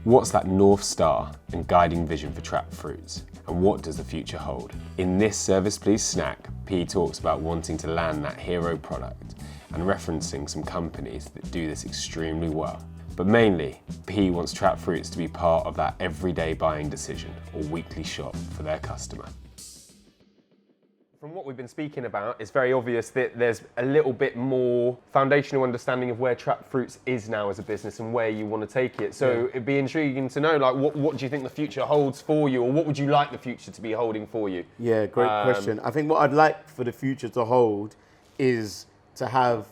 What's that North Star and guiding vision for Trapped Fruits? And what does the future hold? In this Service Please snack, P talks about wanting to land that hero product and referencing some companies that do this extremely well. But mainly, P wants Trapped Fruits to be part of that everyday buying decision or weekly shop for their customer. From what we've been speaking about, it's very obvious that there's a little bit more foundational understanding of where Trapped Fruits is now as a business and where you want to take it. So it'd be intriguing to know, like, what do you think the future holds for you, or what would you like the future to be holding for you? Yeah, great question. I think what I'd like for the future to hold is to have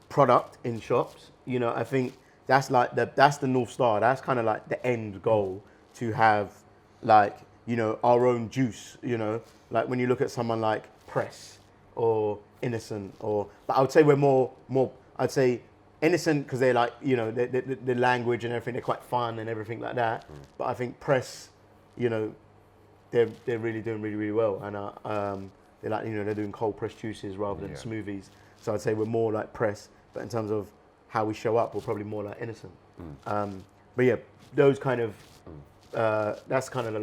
product in shops. You know, I think that's like that's the North Star. That's kind of like the end goal, to have, like, you know, our own juice. You know, like when you look at someone like Press or Innocent, but I would say we're more I'd say Innocent because they're like, you know, the language and everything, they're quite fun and everything like that. But I think Press, you know, they're really doing really well, and they're like, you know, they're doing cold pressed juices rather than smoothies. So I'd say we're more like Press, but in terms of how we show up, we're probably more like Innocent. But yeah, those kind of that's kind of the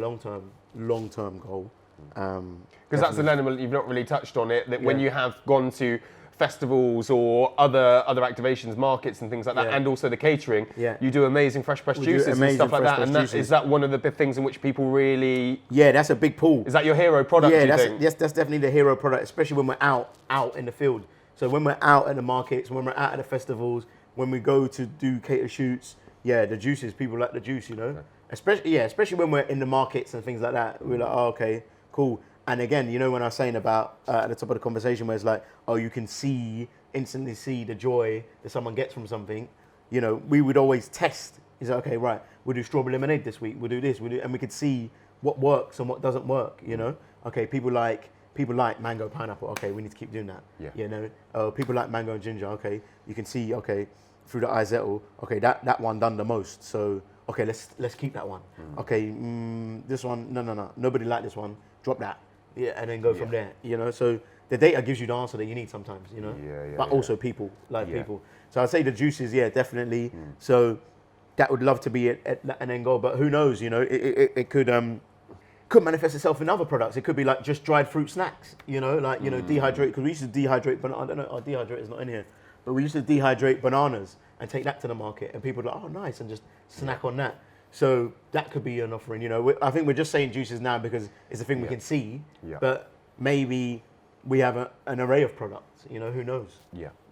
long term goal. Because that's an element you've not really touched on it, that when you have gone to festivals or other activations, markets and things like that, and also the catering, you do amazing fresh pressed juices and stuff like that. And is that one of the big things in which people really... Yeah, that's a big pull. Is that your hero product, do you think? Yes, that's definitely the hero product, especially when we're out in the field. So when we're out at the markets, when we're out at the festivals, when we go to do cater shoots, the juices, people like the juice, you know? Especially when we're in the markets and things like that. We're like, oh, okay, cool. And again, you know, when I was saying about at the top of the conversation where it's like, oh, you can instantly see the joy that someone gets from something, you know, we would always test. Is like, okay, right, we'll do strawberry lemonade this week, we'll do this, and we could see what works and what doesn't work, you know? Okay, people like mango pineapple, okay, we need to keep doing that. You know, people like mango and ginger, okay, you can see, okay, through the Izettle, okay, that one done the most, so, okay, let's keep that one. Okay, this one, no, nobody liked this one, drop that. Yeah, and then go from there, you know. So the data gives you the answer that you need sometimes, you know. But also people, people. So I'd say the juices, definitely. So that would love to be at an end goal, but who knows, you know, it could manifest itself in other products. It could be like just dried fruit snacks, you know, like, you know, dehydrate, because we used to dehydrate, I don't know, our dehydrator's not in here, but we used to dehydrate bananas and take that to the market, and people are like, oh, nice, and just snack on that. So that could be an offering, you know. I think we're just saying juices now because it's the thing we can see, but maybe we have an array of products, you know, who knows?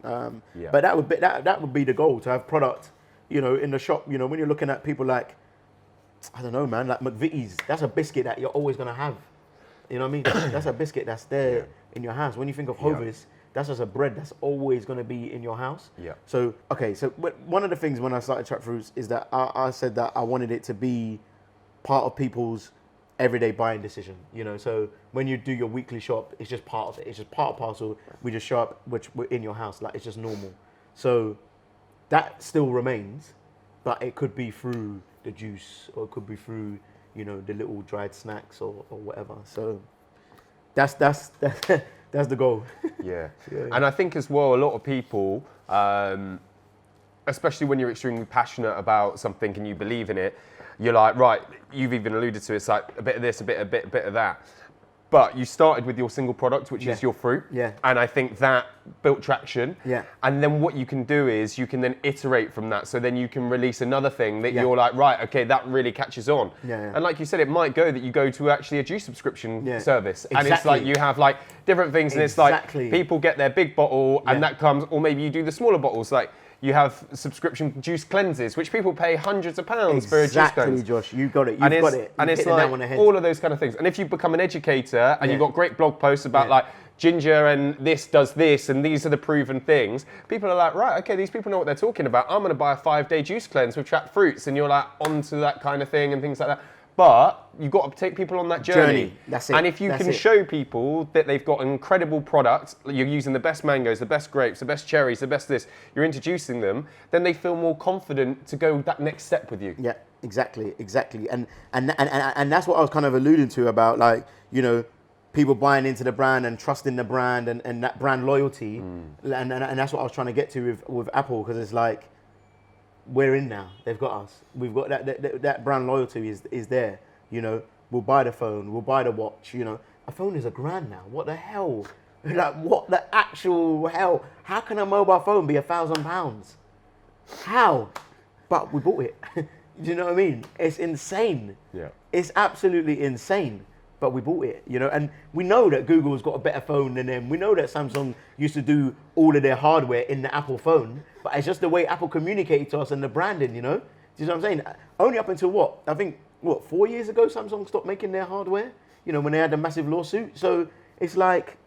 But that would be the goal, to have product, you know, in the shop. You know, when you're looking at people like, I don't know, man, like McVitie's, that's a biscuit that you're always going to have. You know what I mean? That's a biscuit that's there in your house. When you think of Hovis, that's just a bread that's always going to be in your house. So, okay, so one of the things when I started Trapped Fruits is that I said that I wanted it to be part of people's everyday buying decision, you know. So when you do your weekly shop, it's just part of it. It's just part and parcel. We just show up, which we're in your house, like it's just normal. So that still remains, but it could be through the juice, or it could be through, you know, the little dried snacks or whatever. So that's the goal. And I think as well, a lot of people, especially when you're extremely passionate about something and you believe in it, you're like, right, you've even alluded to it, it's like a bit of this, a bit of that. But you started with your single product, which is your fruit. And I think that built traction. And then what you can do is you can then iterate from that. So then you can release another thing that you're like, right, okay, that really catches on. And like you said, it might go that you go to actually a juice subscription service. And it's like you have like different things, and it's like people get their big bottle and that comes, or maybe you do the smaller bottles. Like you have subscription juice cleanses, which people pay hundreds of pounds for a juice cleanse. Exactly, Josh, you got it. You've got it. And it's like all of those kind of things. And if you become an educator and you've got great blog posts about like ginger and this does this and these are the proven things, people are like, right, okay, these people know what they're talking about. I'm going to buy a 5-day juice cleanse with Trapped Fruits, and you're like onto that kind of thing and things like that. But you've got to take people on that journey. That's it. And if you can show people that they've got an incredible product, you're using the best mangoes, the best grapes, the best cherries, the best this, you're introducing them, then they feel more confident to go that next step with you. Yeah, exactly. And that's what I was kind of alluding to about, like, you know, people buying into the brand and trusting the brand and that brand loyalty. And that's what I was trying to get to with Apple, because it's like, we're in now. They've got us. We've got that brand loyalty is there. You know, we'll buy the phone, we'll buy the watch. You know, a phone is $1,000 now. What the hell? Like, what the actual hell? How can a mobile phone be £1,000? How? But we bought it. Do you know what I mean? It's insane. Yeah. It's absolutely insane. But we bought it, you know, and we know that Google's got a better phone than them. We know that Samsung used to do all of their hardware in the Apple phone, but it's just the way Apple communicated to us and the branding, you know? Do you know what I'm saying? Only up until what? I think, 4 years ago, Samsung stopped making their hardware, you know, when they had the massive lawsuit. So it's like,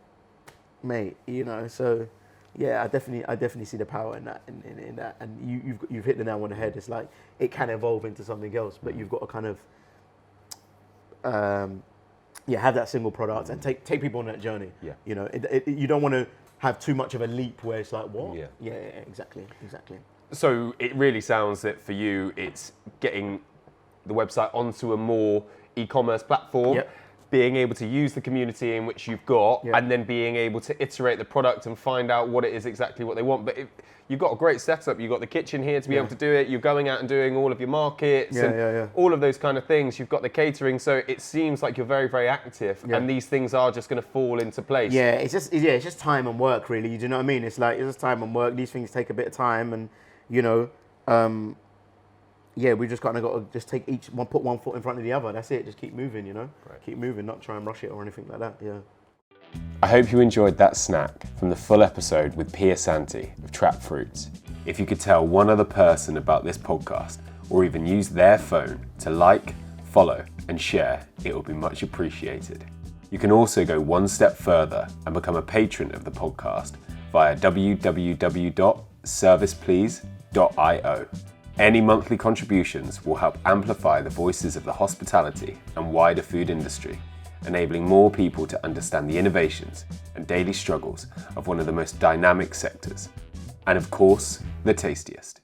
mate, you know, so yeah, I definitely see the power in that, in that. And you've hit the nail on the head. It's like, it can evolve into something else, but you've got to kind of, have that single product and take people on that journey. Yeah. You know, you don't want to have too much of a leap where it's like, what? Yeah. Exactly. So it really sounds that for you, it's getting the website onto a more e-commerce platform, Yep. being able to use the community in which you've got, Yep. and then being able to iterate the product and find out what it is exactly what they want. But you've got a great setup. You've got the kitchen here to be able to do it. You're going out and doing all of your markets and all of those kind of things. You've got the catering. So it seems like you're very, very active, and these things are just going to fall into place. Yeah, it's just time and work, really. Do you know what I mean? It's just time and work. These things take a bit of time, and you know, we just kind of got to just take put one foot in front of the other. That's it. Just keep moving, you know. Right. Keep moving, not try and rush it or anything like that. Yeah. I hope you enjoyed that snack from the full episode with Pia Santi of Trap Fruits. If you could tell one other person about this podcast, or even use their phone to like, follow, and share, it will be much appreciated. You can also go one step further and become a patron of the podcast via www.serviceplease.io. Any monthly contributions will help amplify the voices of the hospitality and wider food industry, enabling more people to understand the innovations and daily struggles of one of the most dynamic sectors, and of course, the tastiest.